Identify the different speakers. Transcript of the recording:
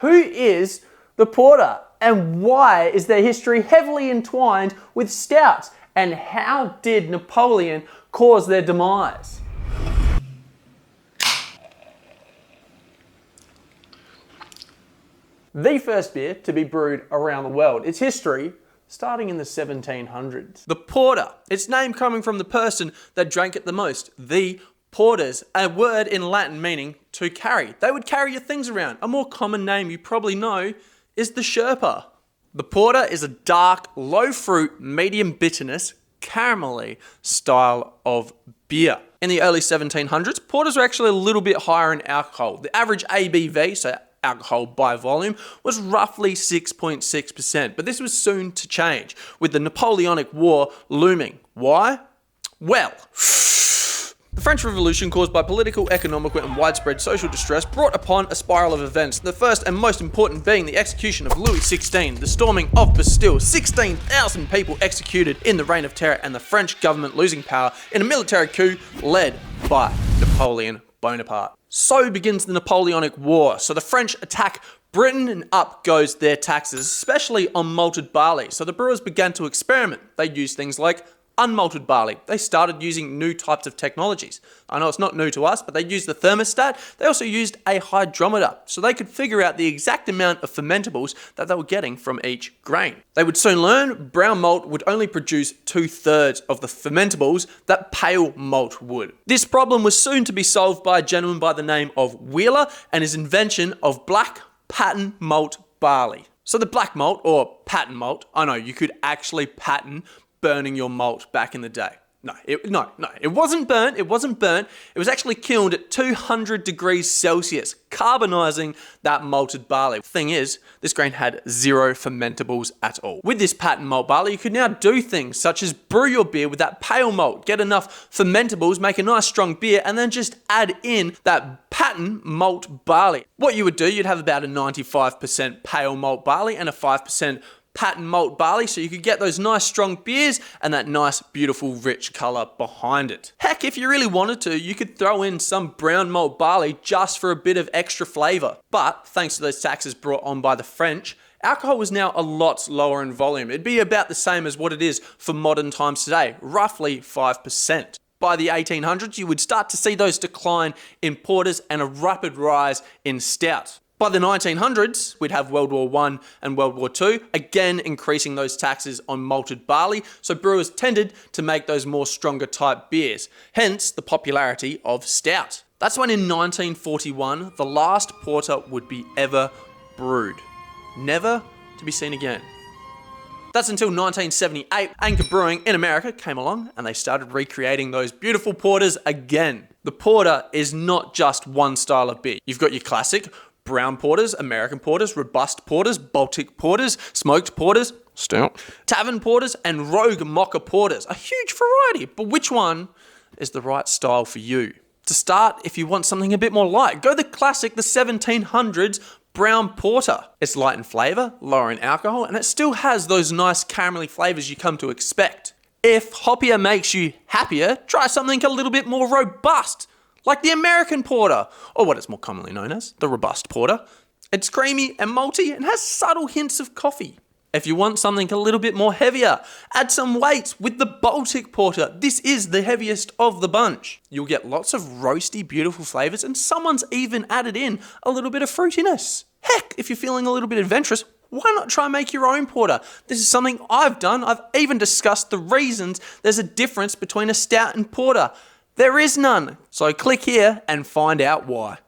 Speaker 1: Who is the porter and why is their history heavily entwined with stouts? And how did Napoleon cause their demise? The first beer to be brewed around the world. Its history starting in the 1700s. The porter, its name coming from the person that drank it the most. The porters, a word in Latin meaning to carry. They would carry your things around. A more common name you probably know is the Sherpa. The porter is a dark, low fruit, medium bitterness, caramelly style of beer. In the early 1700s, porters were actually a little bit higher in alcohol. The average ABV, so alcohol by volume, was roughly 6.6%, but this was soon to change with the Napoleonic War looming. Why? Well, the French Revolution, caused by political, economical, and widespread social distress, brought upon a spiral of events, the first and most important being the execution of Louis XVI, the storming of Bastille, 16,000 people executed in the Reign of Terror, and the French government losing power in a military coup led by Napoleon Bonaparte. So begins the Napoleonic War. So the French attack Britain and up goes their taxes, especially on malted barley. So the brewers began to experiment. They used things like unmalted barley. They started using new types of technologies. I know it's not new to us, but they used the thermostat. They also used a hydrometer, so they could figure out the exact amount of fermentables that they were getting from each grain. They would soon learn brown malt would only produce 2/3 of the fermentables that pale malt would. This problem was soon to be solved by a gentleman by the name of Wheeler and his invention of black patent malt barley. So the black malt, or patent malt, I know you could actually patent burning your malt back in the day. No, it wasn't burnt. It wasn't burnt. It was actually kilned at 200 degrees Celsius, carbonizing that malted barley. Thing is, this grain had zero fermentables at all. With this patent malt barley, you could now do things such as brew your beer with that pale malt, get enough fermentables, make a nice strong beer, and then just add in that patent malt barley. What you would do, you'd have about a 95% pale malt barley and a 5% patent malt barley, so you could get those nice strong beers and that nice beautiful rich color behind it. Heck, if you really wanted to, you could throw in some brown malt barley just for a bit of extra flavor. But thanks to those taxes brought on by the French, alcohol was now a lot lower in volume. It'd be about the same as what it is for modern times today, roughly 5%. By the 1800s, you would start to see those decline in porters and a rapid rise in stout. By the 1900s, we'd have World War I and World War II, again increasing those taxes on malted barley, so brewers tended to make those more stronger type beers, hence the popularity of stout. That's when in 1941, the last porter would be ever brewed, never to be seen again. That's until 1978, Anchor Brewing in America came along and they started recreating those beautiful porters again. The porter is not just one style of beer. You've got your classic brown porters, American porters, robust porters, Baltic porters, smoked porters, stout, tavern porters, and rogue mocha porters. A huge variety, but which one is the right style for you? To start, if you want something a bit more light, go the classic, the 1700s brown porter. It's light in flavor, lower in alcohol, and it still has those nice caramelly flavors you come to expect. If hoppier makes you happier, try something a little bit more robust, like the American porter, or what it's more commonly known as, the robust porter. It's creamy and malty and has subtle hints of coffee. If you want something a little bit more heavier, add some weight with the Baltic porter. This is the heaviest of the bunch. You'll get lots of roasty, beautiful flavors, and someone's even added in a little bit of fruitiness. Heck, if you're feeling a little bit adventurous, why not try and make your own porter? This is something I've done. I've even discussed the reasons there's a difference between a stout and porter. There is none. So click here and find out why.